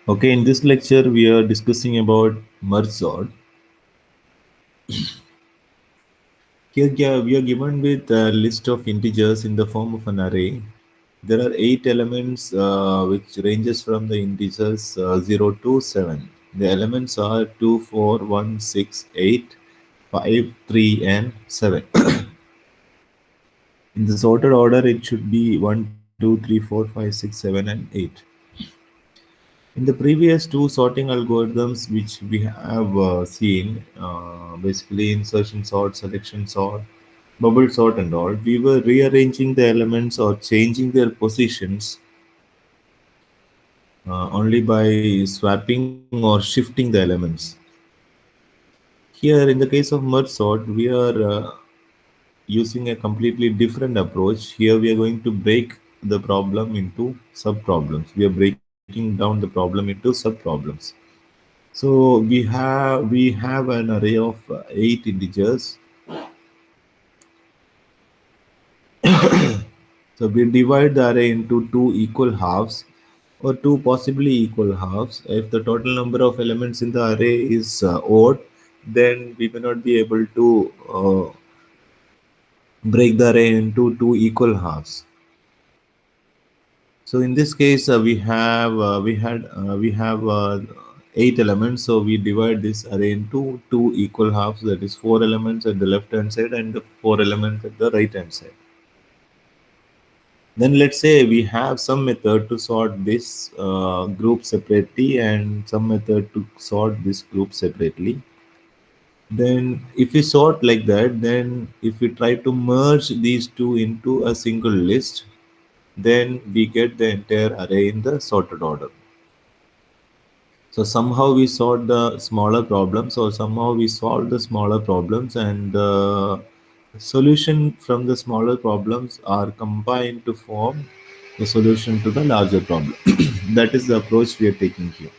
Okay, in this lecture, we are discussing about merge sort. Here, we are given with a list of integers in the form of an array. There are 8 elements which ranges from the integers 0 to 7. The elements are 2, 4, 1, 6, 8, 5, 3, and 7. In the sorted order, it should be 1, 2, 3, 4, 5, 6, 7, and 8. In the previous two sorting algorithms which we have seen, basically insertion sort, selection sort, bubble sort and all, we were rearranging the elements or changing their positions only by swapping or shifting the elements. Here in the case of merge sort, we are using a completely different approach. Here we are going to break the problem into sub-problems. We are breaking down the problem into sub-problems. So we have an array of 8 integers. So we divide the array into two equal halves or two possibly equal halves. If the total number of elements in the array is odd, then we may not be able to break the array into two equal halves. So in this case, we have 8 elements. So we divide this array into two equal halves. That is 4 elements at the left hand side and the 4 elements at the right hand side. Then let's say we have some method to sort this group separately and some method to sort this group separately. Then if we sort like that, then if we try to merge these two into a single list, then we get the entire array in the sorted order. So somehow we sort the smaller problems, or somehow we solve the smaller problems, and the solution from the smaller problems are combined to form the solution to the larger problem. That is the approach we are taking here.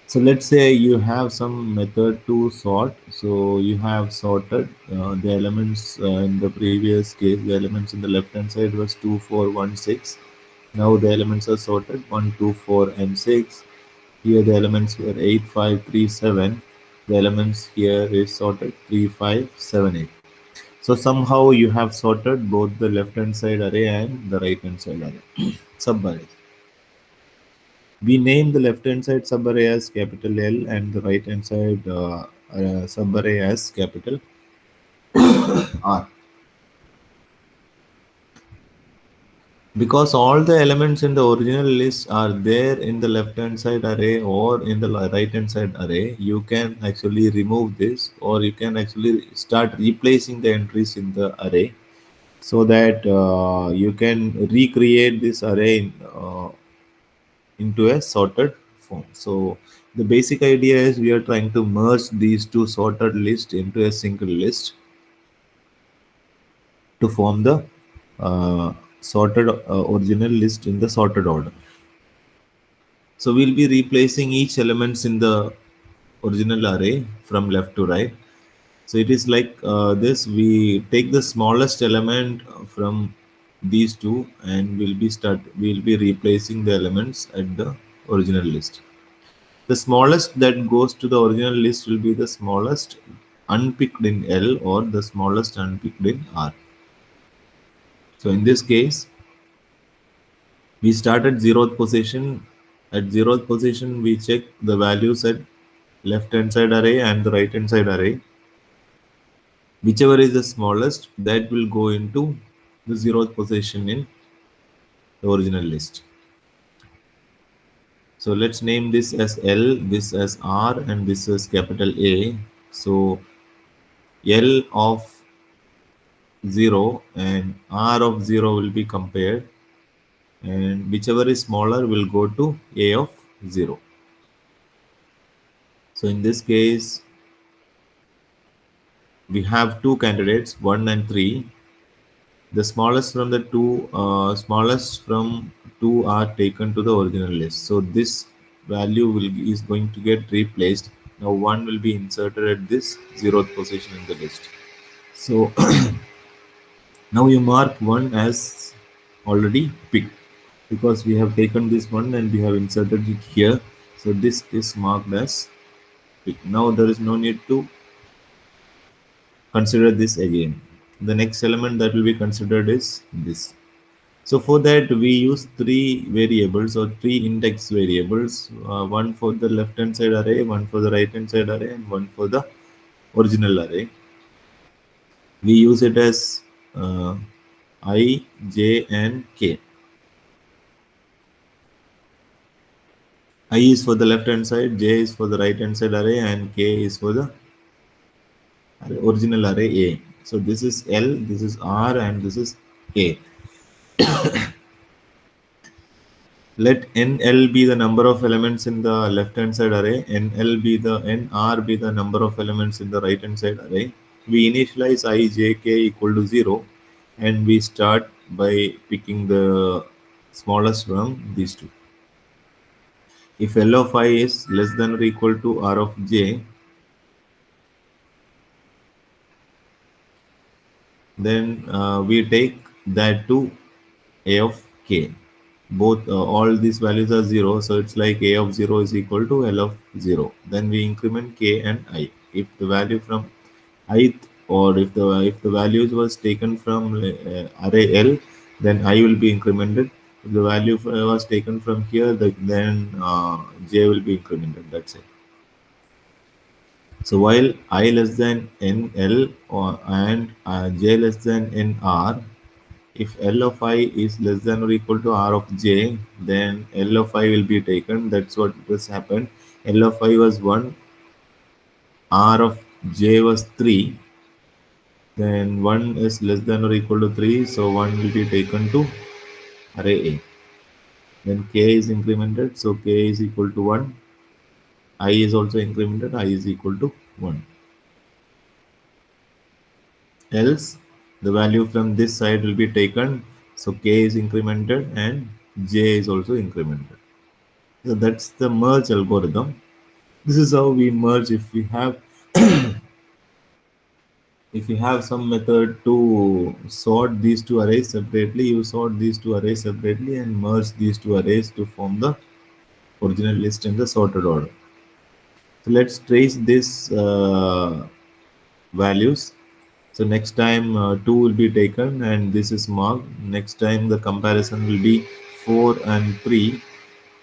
So let's say you have some method to sort. So you have sorted the elements in the previous case. The elements in the left hand side was 2, 4, 1, 6. Now the elements are sorted 1, 2, 4, and 6. Here the elements were 8, 5, 3, 7. The elements here is sorted 3, 5, 7, 8. So somehow you have sorted both the left hand side array and the right hand side array, subarray. We name the left hand side subarray as capital L and the right hand side subarray as capital R. Because all the elements in the original list are there in the left hand side array or in the right hand side array, you can actually remove this, or you can actually start replacing the entries in the array, so that you can recreate this array into a sorted form. So the basic idea is we are trying to merge these two sorted lists into a single list to form the sorted original list in the sorted order. So we'll be replacing each elements in the original array from left to right. So it is like this. We take the smallest element from these two, and we'll be replacing the elements at the original list. The smallest that goes to the original list will be the smallest unpicked in L or the smallest unpicked in R. So in this case, we start at zeroth position. At zeroth position, we check the values at left hand side array and the right hand side array. Whichever is the smallest, that will go into the zeroth position in the original list. So let's name this as L, this as R, and this as capital A. So L of 0 and R of 0 will be compared, and whichever is smaller will go to A of 0. So in this case, we have two candidates, 1 and 3. The smallest from the smallest from two are taken to the original list. So this value is going to get replaced. Now 1 will be inserted at this zeroth position in the list. So now you mark 1 as already picked. because we have taken this one and we have inserted it here. So this is marked as pick. Now there is no need to consider this again. The next element that will be considered is this. So for that we use three variables or three index variables, one for the left hand side array, one for the right hand side array, and one for the original array. We use it as uh, I, J, and K. I is for the left hand side, J is for the right hand side array, and K is for the original array A. So this is L, this is R, and this is A. Let NL be the number of elements in the left hand side array, NR be the number of elements in the right hand side array. We initialize I, J, K equal to 0, and we start by picking the smallest from these two. If L of I is less than or equal to R of J, then we take that to A of K. Both all these values are 0, so it's like A of 0 is equal to L of 0. Then we increment K and I. If the value from ith, or if the values was taken from array L, then I will be incremented. If the value was taken from here, then J will be incremented. That's it. So while I less than NL and J less than NR, if L of I is less than or equal to R of J, then L of I will be taken. That's what has happened. L of I was 1, R of J was 3, then 1 is less than or equal to 3, so 1 will be taken to array A. Then K is incremented, so K is equal to 1. I is also incremented, I is equal to 1. Else, the value from this side will be taken, so K is incremented and J is also incremented. So that's the merge algorithm. This is how we merge. If you have some method to sort these two arrays separately, you sort these two arrays separately and merge these two arrays to form the original list in the sorted order. So let's trace this values. So next time 2 will be taken and this is marked. Next time the comparison will be 4 and 3.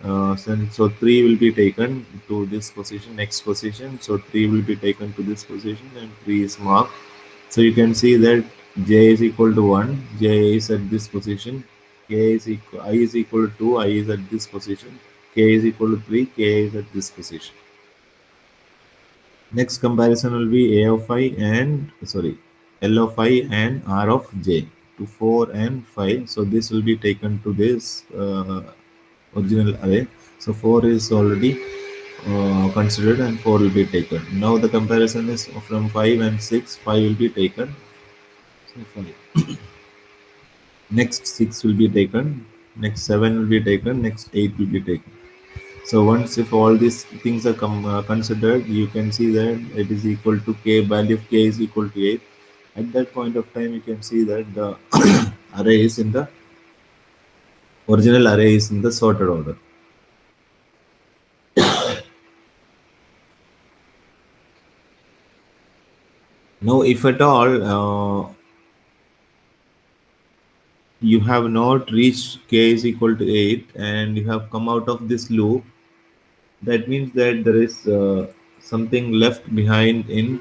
So 3 will be taken to this position, next position. So 3 will be taken to this position and 3 is marked. So you can see that J is equal to 1, J is at this position, K is equal, I is equal to 2, I is at this position, K is equal to 3, K is at this position. Next comparison will be A of I and sorry L of I and R of J to 4 and 5. So this will be taken to this original array. So 4 is already considered and 4 will be taken. Now the comparison is from 5 and 6. 5 will be taken. So 5. Next 6 will be taken. Next 7 will be taken. Next 8 will be taken. So once if all these things are considered, you can see that it is equal to k. Value of k is equal to 8. At that point of time, you can see that the array is in the original array is in the sorted order. Now, if at all you have not reached k is equal to 8 and you have come out of this loop, that means that there is something left behind in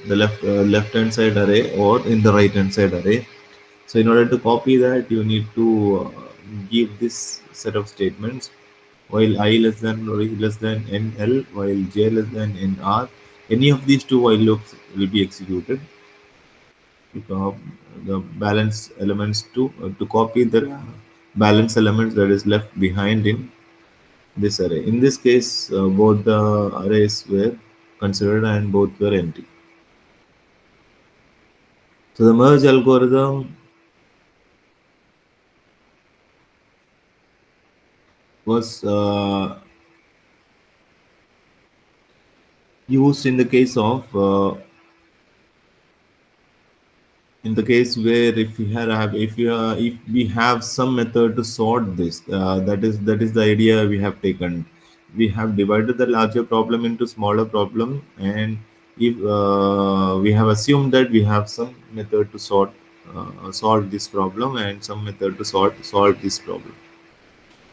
the left hand side array or in the right hand side array. So in order to copy that, you need to give this set of statements: while I less than or less than NL, while J less than NR. Any of these two while loops will be executed because the balance elements to copy the balance elements that is left behind in this array. In this case, both the arrays were considered and both were empty. So the merge algorithm was used in the case of in the case where if we have some method to sort this, that is the idea we have taken. We have divided the larger problem into smaller problem, and if we have assumed that we have some method to solve this problem and some method to solve this problem.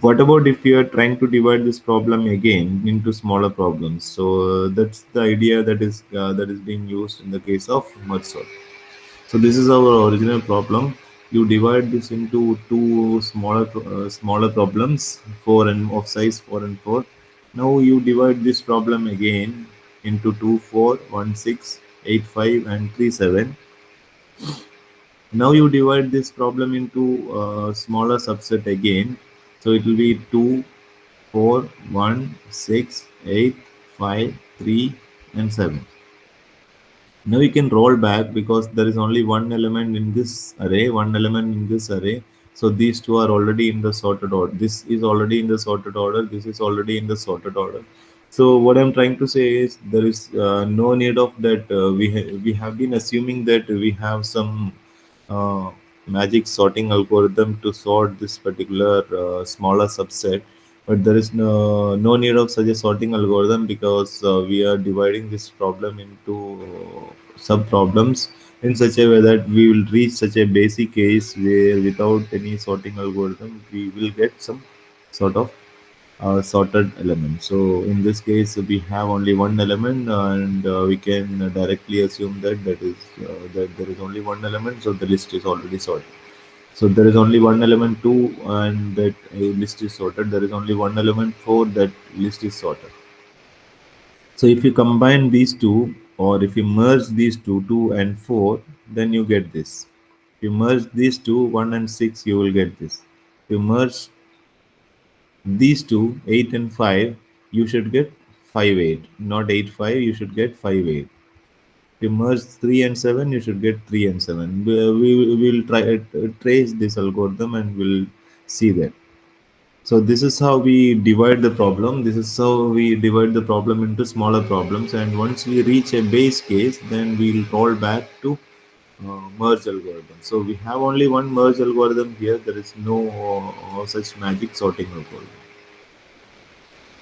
What about if you are trying to divide this problem again into smaller problems? So that's the idea that is being used in the case of merge sort. So this is our original problem. You divide this into two smaller problems, four and of size 4 and 4. Now you divide this problem again into 2, 4, 1, 6, 8, 5, and 3, 7. Now you divide this problem into smaller subset again. So it will be 2, 4, 1, 6, 8, 5, 3, and 7. Now you can roll back because there is only one element in this array, one element in this array. So these two are already in the sorted order. This is already in the sorted order. This is already in the sorted order. So what I'm trying to say is there is no need of that. We have been assuming that we have some uh, magic sorting algorithm to sort this particular smaller subset, but there is no need of such a sorting algorithm because we are dividing this problem into sub problems in such a way that we will reach such a basic case where without any sorting algorithm we will get some sort of sorted element. So in this case, we have only one element, and we can directly assume that there is only one element, so the list is already sorted. So there is only one element two, and that list is sorted. There is only one element four, that list is sorted. So if you combine these two, or if you merge these two, 2 and 4, then you get this. If you merge these two, 1 and 6, you will get this. If you merge these two, 8 and 5, you should get 5 8, not 8 5, you should get 5 8. If you merge 3 and 7, you should get 3 and 7. We will try trace this algorithm and we'll see that. So this is how we divide the problem. This is how we divide the problem into smaller problems. And once we reach a base case, then we'll roll back to merge algorithm. So we have only one merge algorithm here. There is no such magic sorting algorithm.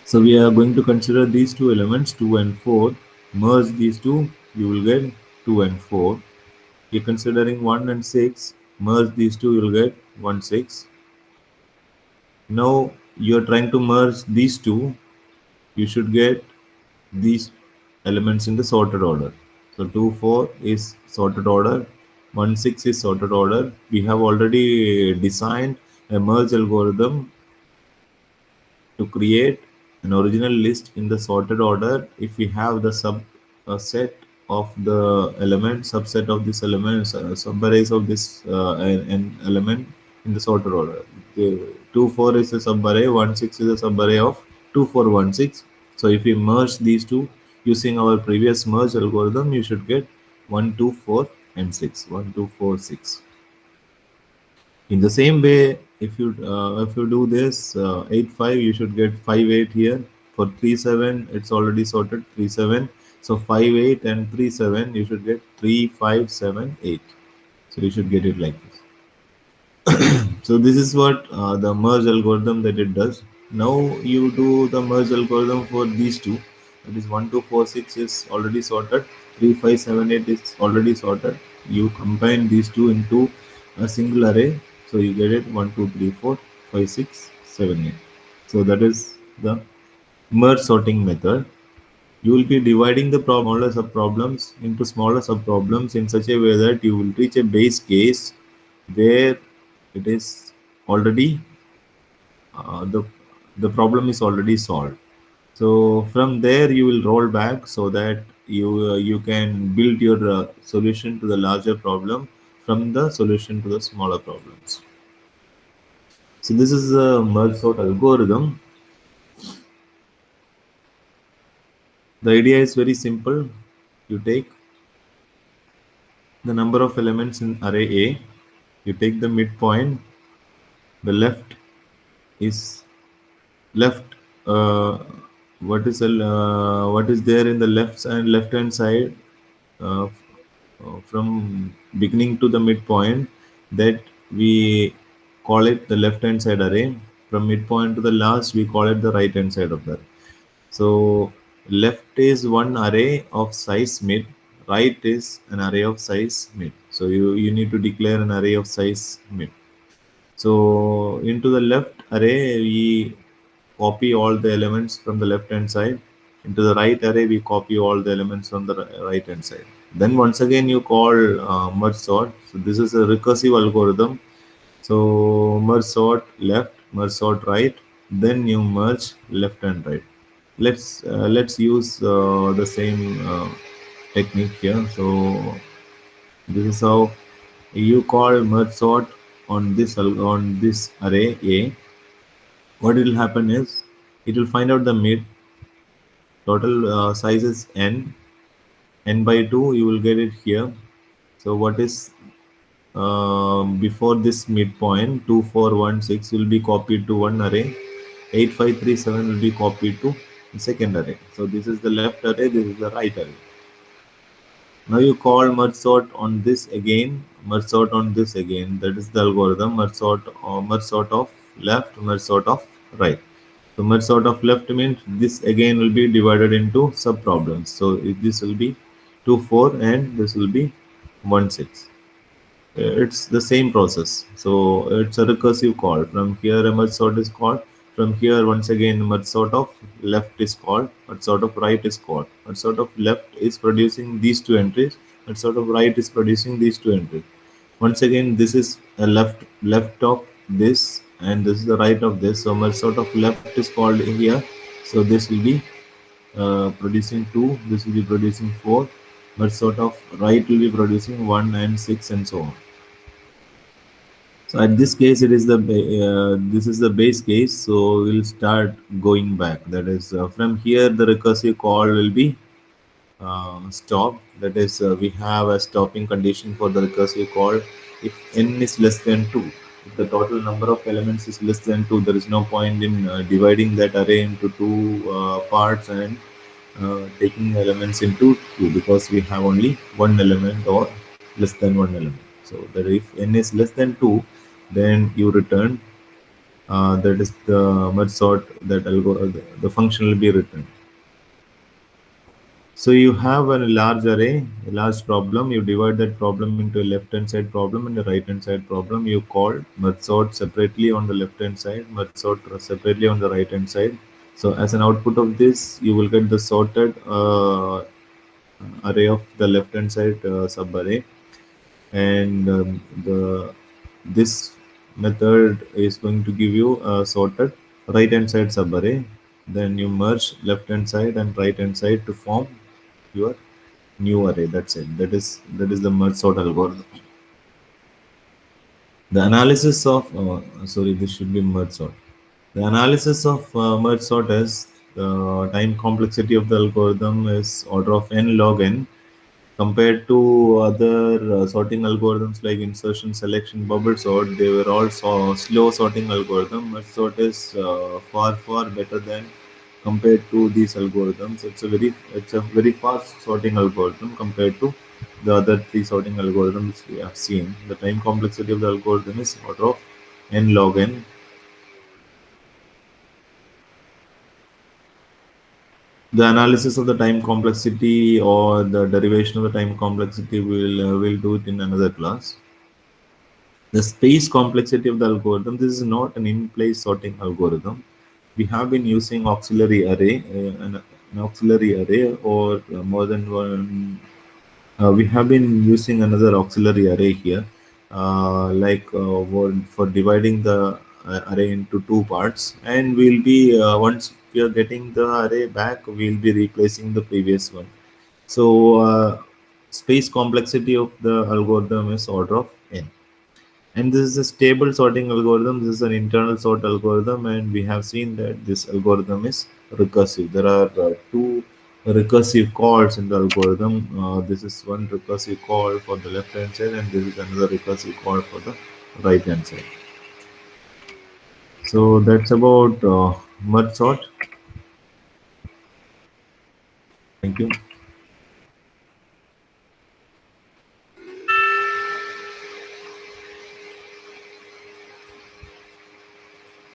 So we are going to consider these two elements, 2 and 4. Merge these two, you will get 2 and 4. You're considering 1 and 6. Merge these two, you will get 1 6. Now you're trying to merge these two. You should get these elements in the sorted order. So 2 4 is sorted order. 1 6 is sorted order. We have already designed a merge algorithm to create an original list in the sorted order if we have the set of the element subset of this element subarrays of this an element in the sorted order. The 2 4 is a subarray, 1 6 is a subarray of 2 4 1 6. So if we merge these two using our previous merge algorithm, you should get 1 2 4 and 6, 1 2 4 6. In the same way, if you do this 8 5, you should get 5 8 here. For 3 7, it's already sorted 3 7. So 5 8 and 3 7, you should get 3 5 7 8. So you should get it like this. So this is what the merge algorithm that it does. Now you do the merge algorithm for these two. That is 1 2 4 6 is already sorted. 3 5 7 8 is already sorted. You combine these two into a single array. So you get it 1 2 3 4 5 6 7 8. So that is the merge sorting method. You will be dividing the smaller subproblems into smaller subproblems in such a way that you will reach a base case where it is already the problem is already solved. So from there you will roll back so that you can build your solution to the larger problem from the solution to the smaller problems. So this is a merge sort algorithm. The idea is very simple. You take the number of elements in array A, you take the midpoint, the left is left what is there in the left hand side, uh, from beginning to the midpoint, that we call it the left hand side array. From midpoint to the last, we call it the right hand side of that. So left is one array of size mid, right is an array of size mid. So you need to declare an array of size mid. So into the left array, we copy all the elements from the left hand side. Into the right array, we copy all the elements from the right hand side. Then once again, you call merge sort. So this is a recursive algorithm. So merge sort left, merge sort right, then you merge left and right. Let's use the same technique here. So this is how you call merge sort on this array A. What will happen is it will find out the mid. Total size is n by 2. You will get it here. So what is before this midpoint? 2416 will be copied to one array. 8537 will be copied to the second array. So this is the left array. This is the right array. Now you call merge sort on this again, merge sort on this again. That is the algorithm. Merge sort of left, merge sort of right. So merge sort of left means this again will be divided into sub problems. So if this will be 2 4 and this will be 1 6. It's the same process. So it's a recursive call. From here, a merge sort is called. From here, once again, merge sort of left is called. Merge sort of right is called. Merge sort of left is producing these two entries. Merge sort of right is producing these two entries. Once again, this is a left of this, and this is the right of this. So merge sort of left is called here. So this will be producing 2. This will be producing 4. Merge sort of right will be producing 1 and 6 and so on. So at this case, it is the this is the base case. So we'll start going back. That is from here, the recursive call will be stop. That is we have a stopping condition for the recursive call if n is less than 2. If the total number of elements is less than 2, there is no point in dividing that array into two parts and taking elements into 2, because we have only one element or less than one element. So that if n is less than 2, then you return that is the merge sort that the function will be returned. So you have a large array, a large problem. You divide that problem into a left-hand side problem and a right-hand side problem. You call merge sort separately on the left-hand side, merge sort separately on the right-hand side. So as an output of this, you will get the sorted array of the left-hand side subarray, and the this method is going to give you a sorted right-hand side subarray. Then you merge left-hand side and right-hand side to form your new array. That's it. That is the merge sort algorithm. The analysis of sorry, this should be merge sort. The analysis of merge sort is the time complexity of the algorithm is order of n log n, compared to other sorting algorithms like insertion, selection, bubble sort. They were all slow sorting algorithm. Merge sort is far better than compared to these algorithms. It's a very fast sorting algorithm compared to the other three sorting algorithms we have seen. The time complexity of the algorithm is order of n log n. The analysis of the time complexity or the derivation of the time complexity will do it in another class. The space complexity of the algorithm. This is not an in-place sorting algorithm. We have been using auxiliary array, an auxiliary array, or more than one. We have been using another auxiliary array here, for dividing the array into two parts, and we'll be once we are getting the array back, we'll be replacing the previous one. So space complexity of the algorithm is order of n. And this is a stable sorting algorithm. This is an internal sort algorithm, and we have seen that this algorithm is recursive. There are two recursive calls in the algorithm. This is one recursive call for the left hand side, and this is another recursive call for the right hand side. So that's about merge sort. Thank you.